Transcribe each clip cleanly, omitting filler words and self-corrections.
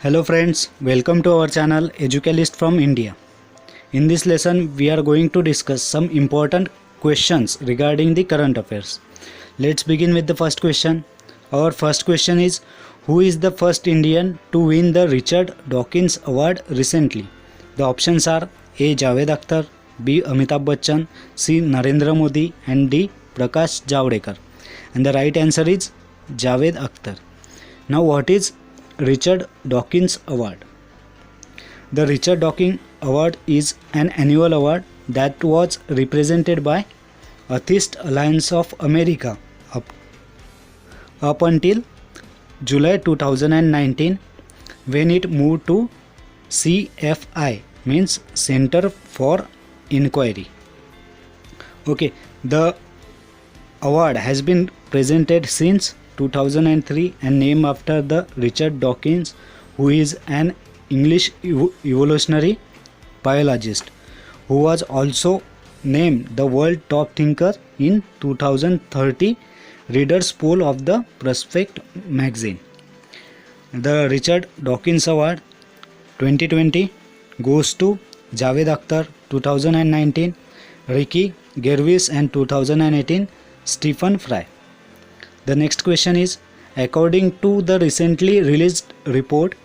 Hello friends, welcome to our channel Educalist from India. In this lesson, we are going to discuss some important questions regarding the current affairs. Let's begin with the first question. Our first question is, who is the first Indian to win the Richard Dawkins Award recently? The options are A. Javed Akhtar, B. Amitabh Bachchan, C. Narendra Modi and D. Prakash Javadekar. And the right answer is Javed Akhtar. Now what is Richard Dawkins Award? The Richard Dawkins Award is an annual award that was represented by Atheist Alliance of America up until July 2019, when it moved to CFI, means Center for Inquiry. Okay, the award has been presented since 2003 and named after the Richard Dawkins, who is an English evolutionary biologist who was also named the world top thinker in 2030 Readers Poll of the Prospect magazine. The Richard Dawkins Award 2020 goes to Javed Akhtar, 2019 Ricky Gervais, and 2018 Stephen Fry. The next question is, according to the recently released report,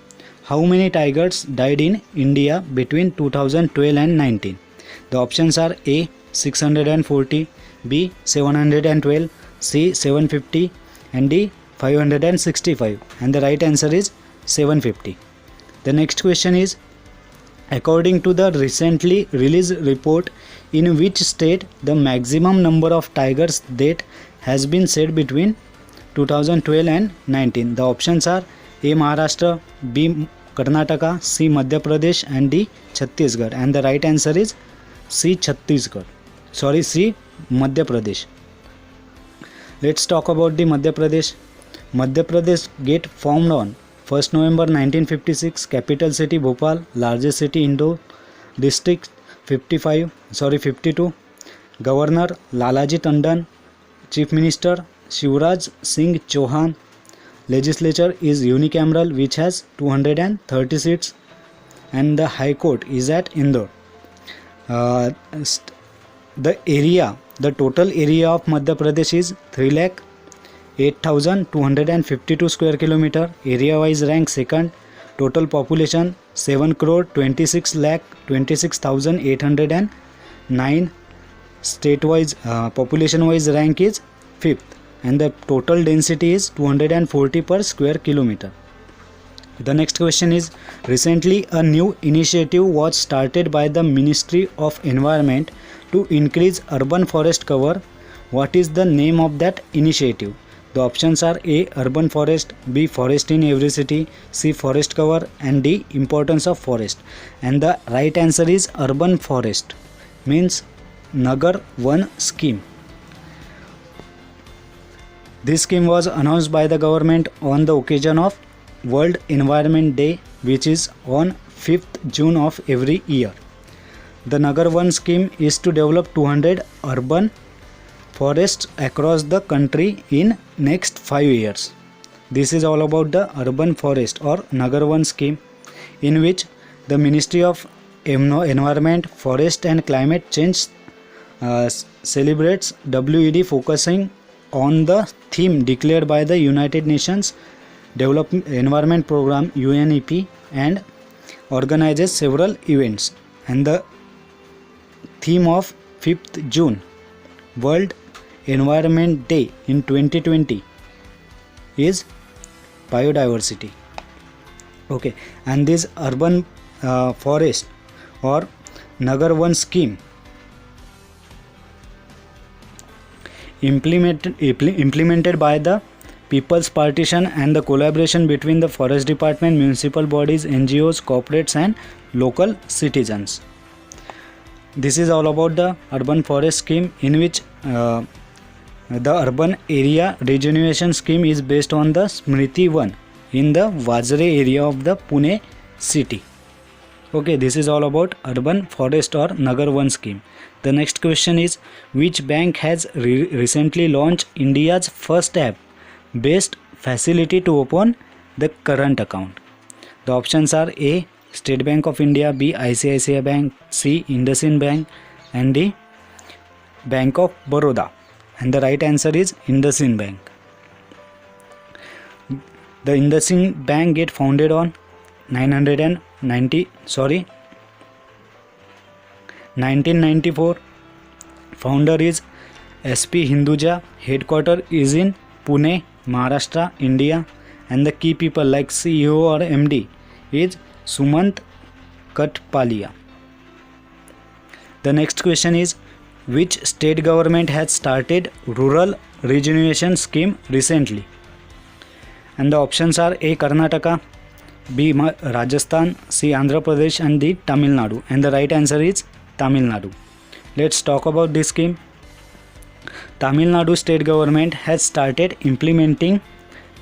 how many tigers died in India between 2012 and 19? The options are A. 640, B. 712, C. 750 and D. 565, and the right answer is 750. The next question is, according to the recently released report, in which state the maximum number of tigers death has been said between 2012 and 19? The options are A. Maharashtra, B. Karnataka, C. Madhya Pradesh and D. Chhattisgarh, and the right answer is C. Madhya Pradesh. Let's talk about the Madhya Pradesh. Madhya Pradesh get formed on 1st November 1956. Capital city Bhopal, largest city Indore, district 52. Governor Lalaji Tandon, Chief Minister Shivraj Singh Chauhan. Legislature is unicameral, which has 230 seats, and the High Court is at Indore. The total area of Madhya Pradesh is 3,08,252 square kilometer. Area wise rank second. Total population 7,26,809. State wise population wise rank is 5th, and the total density is 240 per square kilometer. The next question is, recently a new initiative was started by the Ministry of Environment to increase urban forest cover. What is the name of that initiative? The options are A. Urban forest, B. Forest in every city, C. Forest cover and D. Importance of forest. And the right answer is urban forest, means Nagar One scheme. This scheme was announced by the government on the occasion of World Environment Day, which is on 5th June of every year. The Nagar One scheme is to develop 200 urban forests across the country in next 5 years. This is all about the urban forest or Nagar One scheme, in which the Ministry of Environment, Forest and Climate Change celebrates WED, focusing on the theme declared by the United Nations Development Environment Program UNEP, and organizes several events. And the theme of 5th June World Environment Day in 2020 is biodiversity. Okay, and this urban forest or Nagar One scheme implemented by the People's Partition and the collaboration between the Forest Department, municipal bodies, NGOs, corporates and local citizens. This is all about the urban forest scheme, in which the urban area regeneration scheme is based on the Smriti One in the Vajre area of the Pune city. Okay, this is all about urban forest or Nagar One scheme. The next question is, which bank has recently launched India's first app based facility to open the current account? The options are A. State Bank of India, B. ICICI Bank, C. IndusInd Bank, and D. Bank of Baroda. And the right answer is IndusInd Bank. The IndusInd Bank get founded on 1994. Founder is SP Hinduja. Headquarter is in Pune, Maharashtra, India. And the key people like CEO or MD is Sumant Katpalia. The next question is, which state government has started rural regeneration scheme recently? And the options are A. Karnataka, B. Rajasthan, C. Andhra Pradesh, and D. Tamil Nadu. And the right answer is Tamil Nadu. Let's talk about this scheme. Tamil Nadu state government has started implementing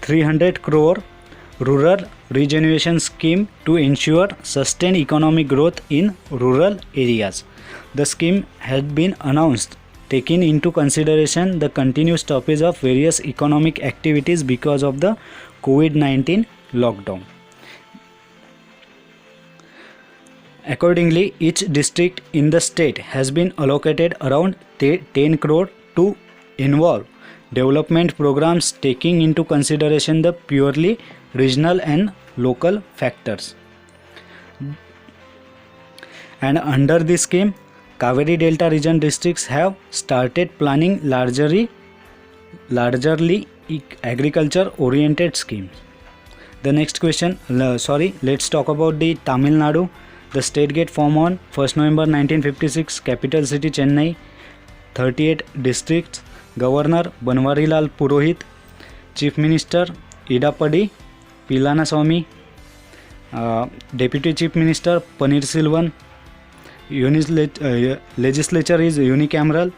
300 crore rural regeneration scheme to ensure sustained economic growth in rural areas. The scheme had been announced, taking into consideration the continuous stoppage of various economic activities because of the COVID-19 lockdown. Accordingly, each district in the state has been allocated around 10 crore to involve development programs taking into consideration the purely regional and local factors. And under this scheme, Kaveri Delta region districts have started planning largely agriculture oriented schemes. The next question, let's talk about the Tamil Nadu. The state get formed on 1st November 1956, capital city Chennai, 38 districts, Governor Banwarilal Purohit, Chief Minister Idapadi Pilanaswamy, Deputy Chief Minister Panir Silvan. Legislature is unicameral.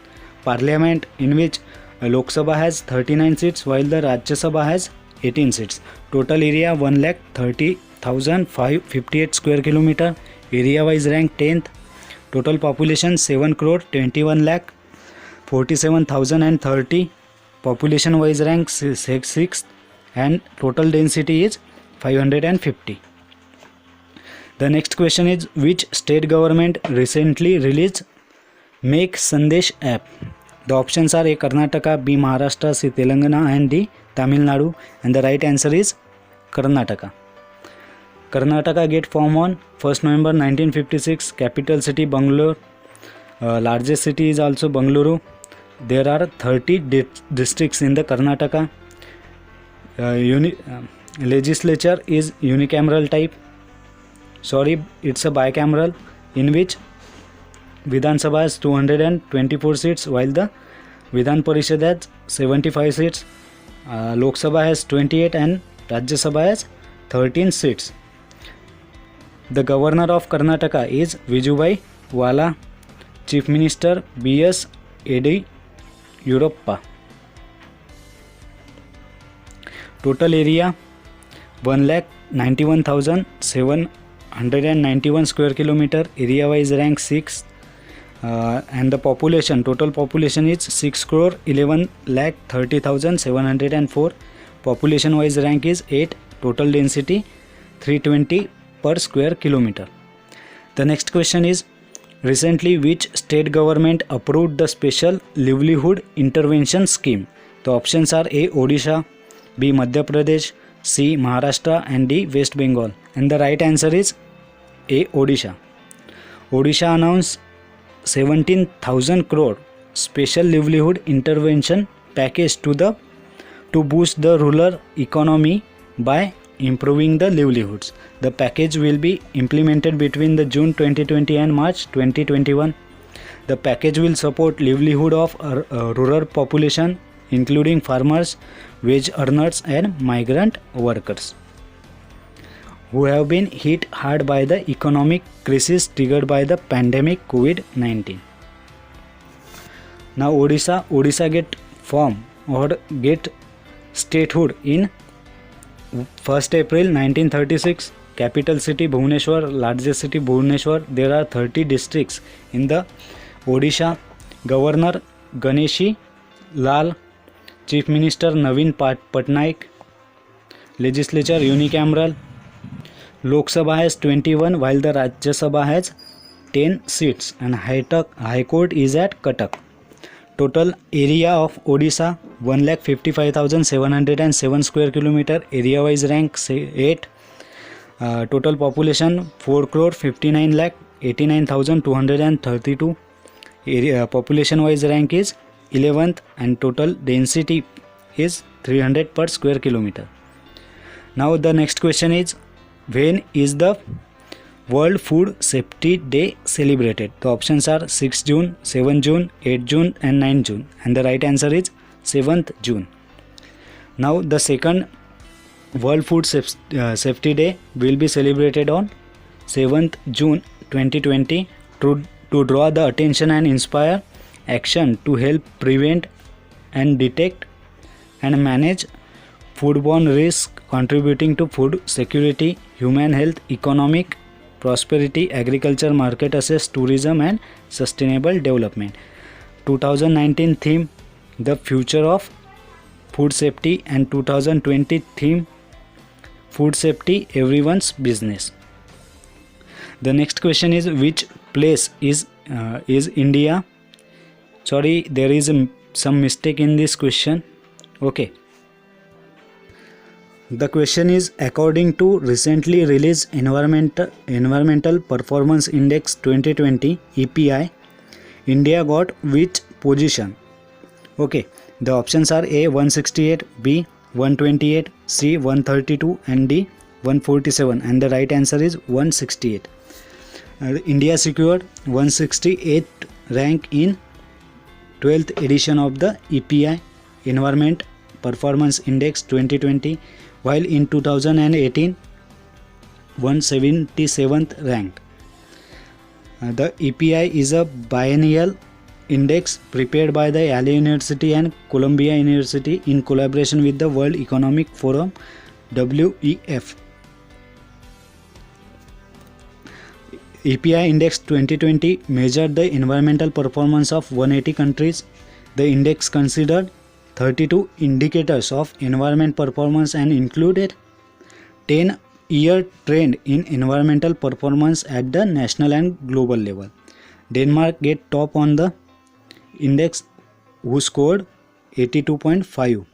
Parliament, in which Lok Sabha has 39 seats while the Rajya Sabha has 18 seats. Total area 1,30,558 square kilometer. Area wise rank 10th. Total population 7 crore 21 lakh 47,030. Population wise rank 6th, and total density is 550. The next question is, which state government recently released Make Sandesh app? The options are A. Karnataka, B. Maharashtra, C. Telangana, and D. Tamil Nadu. And the right answer is Karnataka. Karnataka get formed on 1st November 1956, capital city Bangalore. Largest city is also Bangalore. There are 30 districts in the Karnataka. Legislature is unicameral type. It's a bicameral, in which Vidhan Sabha has 224 seats while the Vidhan Parishad has 75 seats. Lok Sabha has 28 and Rajya Sabha has 13 seats. The governor of Karnataka is Vijubhai Vala. Chief Minister B.S. Yediyurappa. Total area 1,91,791 square kilometer. Area wise rank 6. And the total population is 6 crore 11 lakh 30,704. Population wise rank is 8. Total density 320 per square kilometer. The next question is, recently which state government approved the special livelihood intervention scheme? The options are A. Odisha, B. Madhya Pradesh, C. Maharashtra, and D. West Bengal. And the right answer is A. Odisha. Odisha announced 17,000 crore special livelihood intervention package to boost the rural economy by improving the livelihoods. The package will be implemented between the June 2020 and March 2021. The package will support livelihood of rural population, including farmers, wage earners, and migrant workers who have been hit hard by the economic crisis triggered by the pandemic COVID-19. Now Odisha get formed or get statehood in 1st April 1936. Capital city Bhubaneswar, largest city Bhubaneswar. There are 30 districts in the Odisha. Governor Ganeshi Lal. Chief Minister Naveen Patnaik. Legislature unicameral. Lok Sabha has 21 while the Rajya Sabha has 10 seats and High Court is at Cuttack. Total area of Odisha 1,55,707 square kilometer, area wise rank 8. Total population 4,59,89,232. Area population wise rank is 11th and total density is 300 per square kilometer. Now the next question is, when is the World Food Safety Day celebrated? The options are 6 June, 7 June, 8 June and 9 June, and the right answer is 7th June. Now the second World Food Safety Day will be celebrated on 7th June 2020 to draw the attention and inspire action to help prevent and detect and manage foodborne risks contributing to food security, human health, economic prosperity, agriculture, market access, tourism and sustainable development. 2019 theme, the future of food safety, and 2020 theme, food safety, everyone's business. The next question is, which place is India? Sorry, there is some mistake in this question. Okay. The question is, according to recently released Environmental Performance Index 2020 EPI, India got which position? Okay, the options are A 168, B 128, C 132 and D 147, and the right answer is 168. India secured 168th rank in 12th edition of the EPI Environment Performance Index 2020, while in 2018 177th rank. The EPI is a biennial index prepared by the Yale University and Columbia University in collaboration with the World Economic Forum WEF. EPI Index 2020 measured the environmental performance of 180 countries. The index considered 32 indicators of environment performance and included 10-year trend in environmental performance at the national and global level. Denmark get top on the index, who scored 82.5,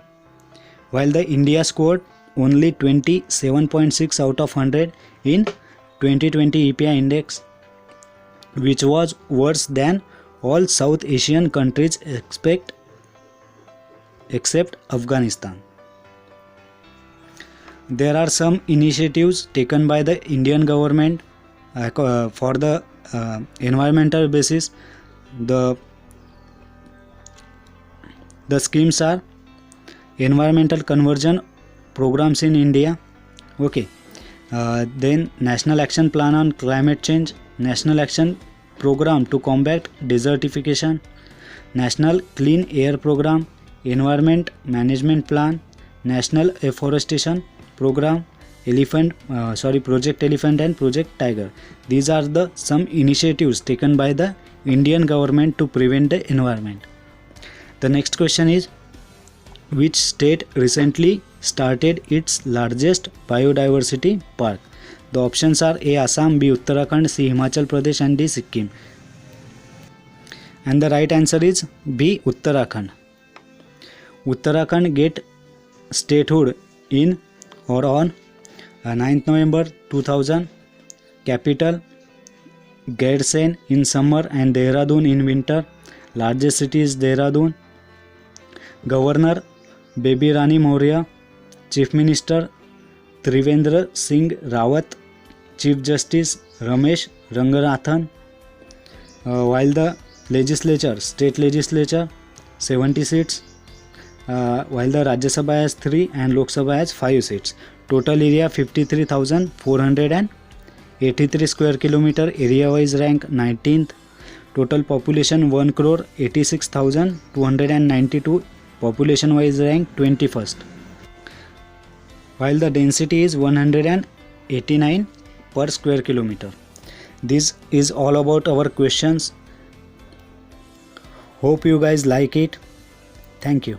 while the India scored only 27.6 out of 100 in 2020 EPI index, which was worse than all South Asian countries except Afghanistan. There are some initiatives taken by the Indian government for the environmental basis. The schemes are environmental conversion programs in India. Okay. Then National Action Plan on Climate Change, National Action Program to combat desertification, National Clean Air Program, Environment Management Plan, National Afforestation Program, Project Elephant and Project Tiger. These are the some initiatives taken by the Indian government to prevent the environment. The next question is, which state recently started its largest biodiversity park? The options are A Assam, B Uttarakhand, C Himachal Pradesh and D Sikkim. And the right answer is B Uttarakhand. Uttarakhand get statehood in or on 9th November 2000. Capital Gairsen in summer and Dehradun in winter. Largest city is Dehradun. Governor Baby Rani Maurya. Chief Minister Trivendra Singh Rawat. Chief Justice Ramesh Ranganathan. While the legislature, state legislature 70 seats, while the Rajya Sabha has 3 and Lok Sabha has 5 seats. Total area 53,483 square kilometer, area wise rank 19th. Total population 1,86,292, population wise rank 21st. While the density is 189 per square kilometer. This is all about our questions. Hope you guys like it. Thank you.